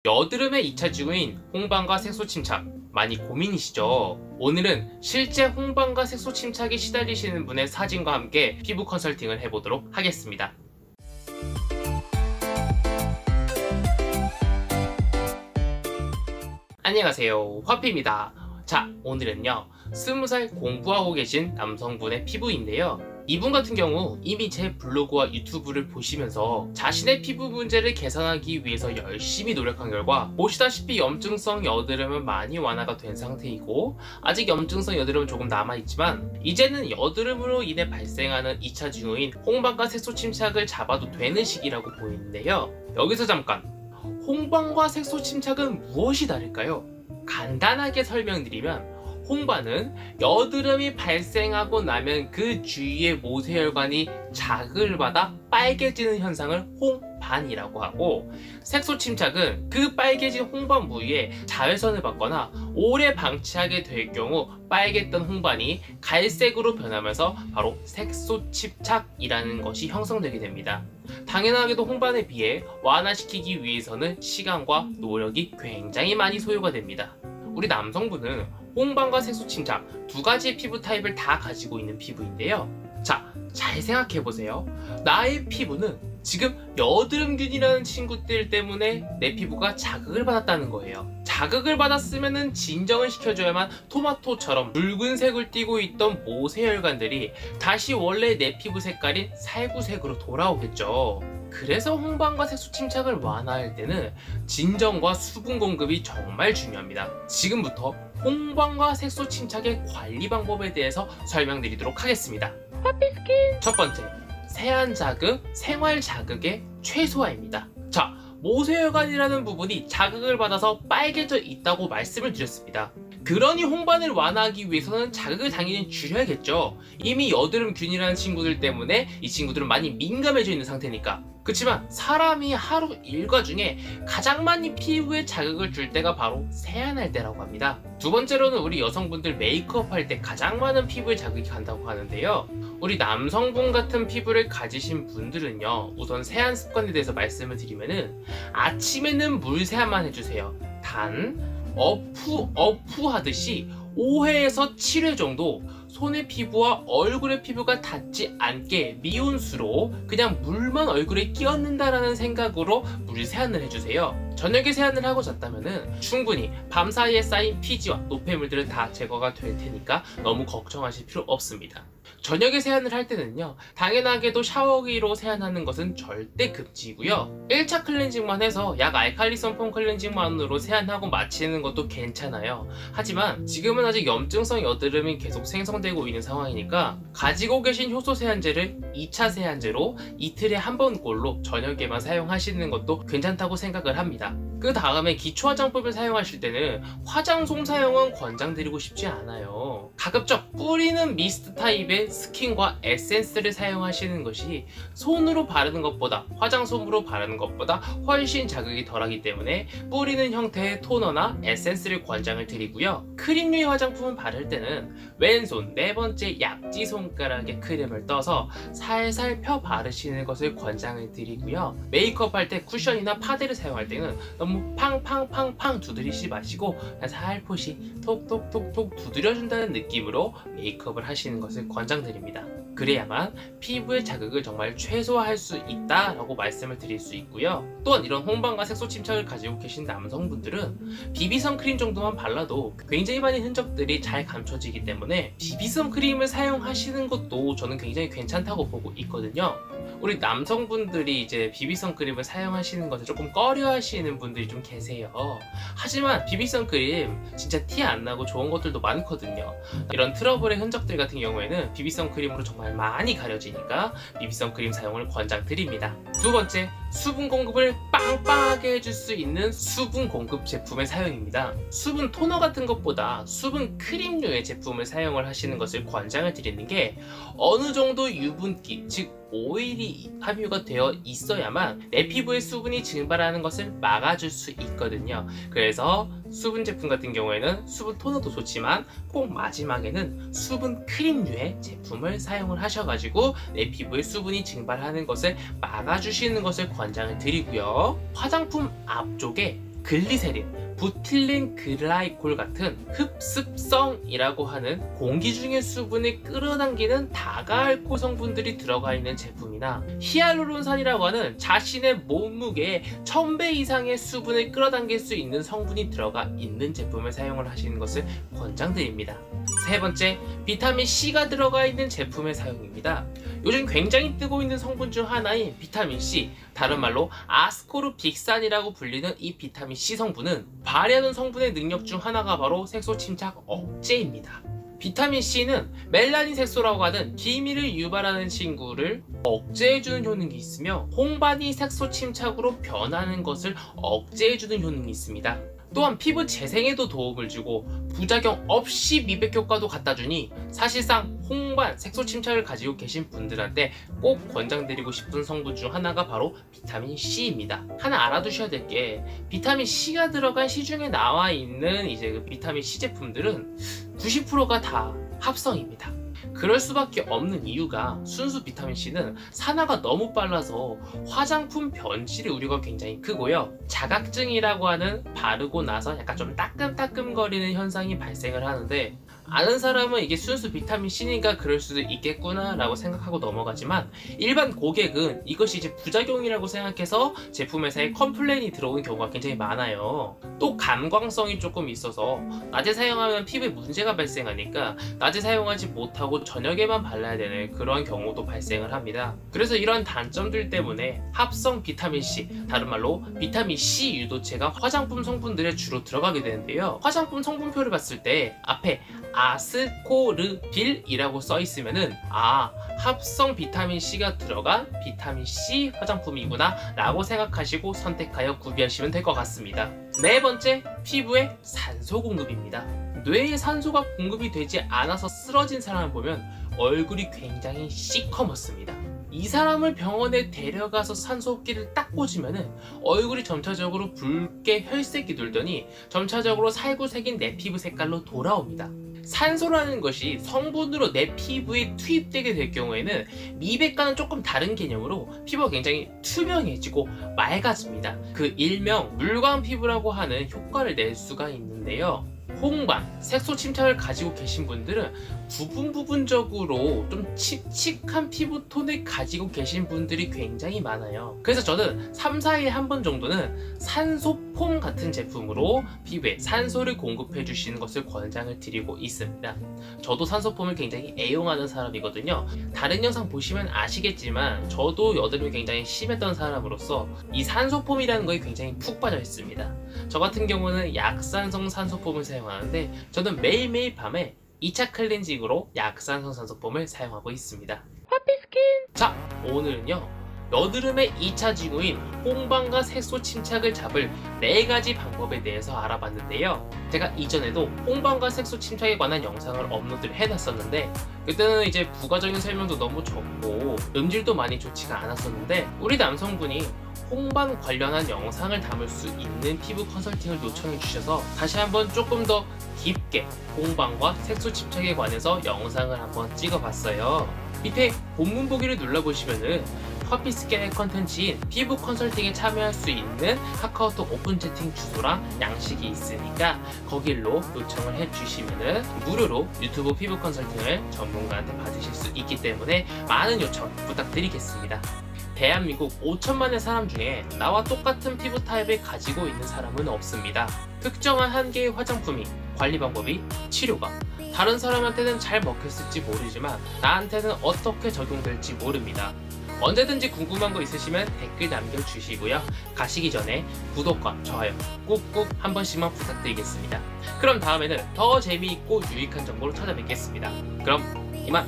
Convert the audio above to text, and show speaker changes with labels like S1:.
S1: 여드름의 2차 징후인 홍반과 색소 침착 많이 고민이시죠? 오늘은 실제 홍반과 색소 침착에 시달리시는 분의 사진과 함께 피부 컨설팅을 해보도록 하겠습니다. 안녕하세요, 화피입니다. 자, 오늘은요 20살 공부하고 계신 남성분의 피부인데요, 이분 같은 경우 이미 제 블로그와 유튜브를 보시면서 자신의 피부 문제를 개선하기 위해서 열심히 노력한 결과 보시다시피 염증성 여드름은 많이 완화가 된 상태이고, 아직 염증성 여드름은 조금 남아있지만 이제는 여드름으로 인해 발생하는 2차 징후인 홍반과 색소 침착을 잡아도 되는 시기라고 보이는데요, 여기서 잠깐, 홍반과 색소 침착은 무엇이 다를까요? 간단하게 설명드리면, 홍반은 여드름이 발생하고 나면 그 주위의 모세혈관이 자극을 받아 빨개지는 현상을 홍반이라고 하고, 색소 침착은 그 빨개진 홍반 부위에 자외선을 받거나 오래 방치하게 될 경우 빨갰던 홍반이 갈색으로 변하면서 바로 색소 침착이라는 것이 형성되게 됩니다. 당연하게도 홍반에 비해 완화시키기 위해서는 시간과 노력이 굉장히 많이 소요가 됩니다. 우리 남성분은 홍반과 색소 침착 두 가지의 피부 타입을 다 가지고 있는 피부인데요, 자, 잘 생각해보세요. 나의 피부는 지금 여드름균이라는 친구들 때문에 내 피부가 자극을 받았다는 거예요. 자극을 받았으면 진정을 시켜줘야만 토마토처럼 붉은색을 띠고 있던 모세혈관들이 다시 원래 내 피부 색깔인 살구색으로 돌아오겠죠. 그래서 홍반과 색소 침착을 완화할 때는 진정과 수분 공급이 정말 중요합니다. 지금부터 홍반과 색소 침착의 관리 방법에 대해서 설명드리도록 하겠습니다. 첫 번째, 세안 자극, 생활 자극의 최소화입니다. 자, 모세혈관이라는 부분이 자극을 받아서 빨개져 있다고 말씀을 드렸습니다. 그러니 홍반을 완화하기 위해서는 자극을 당연히 줄여야겠죠. 이미 여드름균이라는 친구들 때문에 이 친구들은 많이 민감해져 있는 상태니까. 그렇지만 사람이 하루 일과 중에 가장 많이 피부에 자극을 줄 때가 바로 세안할 때라고 합니다. 두 번째로는 우리 여성분들 메이크업 할 때 가장 많은 피부에 자극이 간다고 하는데요, 우리 남성분 같은 피부를 가지신 분들은요, 우선 세안 습관에 대해서 말씀을 드리면은 아침에는 물 세안만 해주세요. 단 어프 하듯이 5회에서 7회 정도 손의 피부와 얼굴의 피부가 닿지 않게 미온수로 그냥 물만 얼굴에 끼얹는다라는 생각으로 물 세안을 해주세요. 저녁에 세안을 하고 잤다면 충분히 밤 사이에 쌓인 피지와 노폐물들은 다 제거가 될 테니까 너무 걱정하실 필요 없습니다. 저녁에 세안을 할 때는요, 당연하게도 샤워기로 세안하는 것은 절대 금지고요, 1차 클렌징만 해서 약 알칼리성 폼 클렌징만으로 세안하고 마치는 것도 괜찮아요. 하지만 지금은 아직 염증성 여드름이 계속 생성되고 있는 상황이니까 가지고 계신 효소 세안제를 2차 세안제로 이틀에 한 번꼴로 저녁에만 사용하시는 것도 괜찮다고 생각을 합니다. 그 다음에 기초 화장법을 사용하실 때는 화장솜 사용은 권장드리고 싶지 않아요. 가급적 뿌리는 미스트 타입의 스킨과 에센스를 사용하시는 것이 손으로 바르는 것보다, 화장솜으로 바르는 것보다 훨씬 자극이 덜하기 때문에 뿌리는 형태의 토너나 에센스를 권장을 드리고요, 크림류의 화장품을 바를 때는 왼손 네 번째 약지 손가락에 크림을 떠서 살살 펴 바르시는 것을 권장을 드리고요, 메이크업 할 때 쿠션이나 파데를 사용할 때는 너무 팡팡팡팡 두드리지 마시고 그냥 살포시 톡톡톡톡 두드려준다는 느낌으로 메이크업을 하시는 것을 권장드립니다. 그래야만 피부의 자극을 정말 최소화할 수 있다라고 말씀을 드릴 수 있고요, 또한 이런 홍반과 색소 침착을 가지고 계신 남성분들은 비비선 크림 정도만 발라도 굉장히 많은 흔적들이 잘 감춰지기 때문에 비비선 크림을 사용하시는 것도 저는 굉장히 괜찮다고 보고 있거든요. 우리 남성분들이 이제 비비선 크림을 사용하시는 것을 조금 꺼려 하시는 분들이 좀 계세요. 하지만 비비선 크림 진짜 티 안 나고 좋은 것들도 많거든요. 이런 트러블의 흔적들 같은 경우에는 비비선 크림으로 정말 많이 가려지니까 비비선 크림 사용을 권장드립니다. 두 번째, 수분 공급을 빵빵하게 해줄 수 있는 수분 공급 제품의 사용입니다. 수분 토너 같은 것보다 수분 크림류의 제품을 사용을 하시는 것을 권장을 드리는 게, 어느 정도 유분기, 즉 오일이 함유가 되어 있어야만 내 피부에 수분이 증발하는 것을 막아줄 수 있거든요. 그래서 수분 제품 같은 경우에는 수분 토너도 좋지만 꼭 마지막에는 수분 크림류의 제품을 사용을 하셔가지고 내 피부에 수분이 증발하는 것을 막아주시는 것을 권장을 드리고요. 화장품 앞쪽에 글리세린, 부틸린 글라이콜 같은 흡습성이라고 하는 공기 중의 수분을 끌어당기는 다가알코올 성분들이 들어가 있는 제품이나 히알루론산이라고 하는 자신의 몸무게의 1000배 이상의 수분을 끌어당길 수 있는 성분이 들어가 있는 제품을 사용을 하시는 것을 권장드립니다. 세 번째, 비타민 C가 들어가 있는 제품의 사용입니다. 요즘 굉장히 뜨고 있는 성분 중 하나인 비타민 C, 다른 말로 아스코르빅산이라고 불리는 이 비타민 C 성분은 발휘하는 성분의 능력 중 하나가 바로 색소 침착 억제입니다. 비타민 C는 멜라닌 색소라고 하는 기미를 유발하는 친구를 억제해주는 효능이 있으며 홍반이 색소 침착으로 변하는 것을 억제해주는 효능이 있습니다. 또한 피부 재생에도 도움을 주고 부작용 없이 미백 효과도 갖다주니 사실상 홍반, 색소 침착을 가지고 계신 분들한테 꼭 권장드리고 싶은 성분 중 하나가 바로 비타민 C입니다. 하나 알아두셔야 될 게 비타민 C가 들어간 시중에 나와 있는 이제 그 비타민 C 제품들은 90%가 다 합성입니다. 그럴 수밖에 없는 이유가 순수 비타민 C는 산화가 너무 빨라서 화장품 변질의 우려가 굉장히 크고요. 자각증이라고 하는 바르고 나서 약간 좀 따끔따끔거리는 현상이 발생을 하는데 아는 사람은 이게 순수 비타민 C니까 그럴 수도 있겠구나 라고 생각하고 넘어가지만 일반 고객은 이것이 이제 부작용이라고 생각해서 제품 회사에 컴플레인이 들어오는 경우가 굉장히 많아요. 또 감광성이 조금 있어서 낮에 사용하면 피부에 문제가 발생하니까 낮에 사용하지 못하고 저녁에만 발라야 되는 그런 경우도 발생을 합니다. 그래서 이런 단점들 때문에 합성 비타민 C, 다른 말로 비타민 C 유도체가 화장품 성분들에 주로 들어가게 되는데요. 화장품 성분표를 봤을 때 앞에 아스코르빌이라고 써 있으면은 합성 비타민 C가 들어간 비타민 C 화장품이구나 라고 생각하시고 선택하여 구비하시면 될 것 같습니다. 네 번째, 피부의 산소 공급입니다. 뇌에 산소가 공급이 되지 않아서 쓰러진 사람을 보면 얼굴이 굉장히 시커멓습니다. 이 사람을 병원에 데려가서 산소호흡기를 딱 꽂으면은 얼굴이 점차적으로 붉게 혈색이 돌더니 점차적으로 살구색인 내 피부 색깔로 돌아옵니다. 산소라는 것이 성분으로 내 피부에 투입되게 될 경우에는 미백과는 조금 다른 개념으로 피부가 굉장히 투명해지고 맑아집니다. 그 일명 물광 피부라고 하는 효과를 낼 수가 있는데요. 홍반, 색소 침착을 가지고 계신 분들은 부분적으로 좀 칙칙한 피부톤을 가지고 계신 분들이 굉장히 많아요. 그래서 저는 3, 4일에 한 번 정도는 산소폼 같은 제품으로 피부에 산소를 공급해 주시는 것을 권장을 드리고 있습니다. 저도 산소폼을 굉장히 애용하는 사람이거든요. 다른 영상 보시면 아시겠지만 저도 여드름이 굉장히 심했던 사람으로서 이 산소폼이라는 거에 굉장히 푹 빠져 있습니다. 저 같은 경우는 약산성 산소폼을 사용하는데 저는 매일매일 밤에 2차 클렌징으로 약산성 산소폼을 사용하고 있습니다. 하피스킨! 자, 오늘은요 여드름의 2차 징후인 홍반과 색소 침착을 잡을 4가지 방법에 대해서 알아봤는데요. 제가 이전에도 홍반과 색소 침착에 관한 영상을 업로드를 해놨었는데 그때는 이제 부가적인 설명도 너무 적고 음질도 많이 좋지가 않았었는데 우리 남성분이 홍반 관련한 영상을 담을 수 있는 피부 컨설팅을 요청해 주셔서 다시 한번 조금 더 깊게 홍반과 색소 침착에 관해서 영상을 한번 찍어봤어요. 밑에 본문 보기를 눌러보시면은 커피스캔의 컨텐츠인 피부 컨설팅에 참여할 수 있는 카카오톡 오픈 채팅 주소랑 양식이 있으니까 거길로 요청을 해주시면은 무료로 유튜브 피부 컨설팅을 전문가한테 받으실 수 있기 때문에 많은 요청 부탁드리겠습니다. 대한민국 5천만의 사람 중에 나와 똑같은 피부 타입을 가지고 있는 사람은 없습니다. 특정한 한 개의 화장품이, 관리 방법이, 치료가 다른 사람한테는 잘 먹혔을지 모르지만 나한테는 어떻게 적용될지 모릅니다. 언제든지 궁금한 거 있으시면 댓글 남겨주시고요. 가시기 전에 구독과 좋아요 꾹꾹 한 번씩만 부탁드리겠습니다. 그럼 다음에는 더 재미있고 유익한 정보로 찾아뵙겠습니다. 그럼 이만!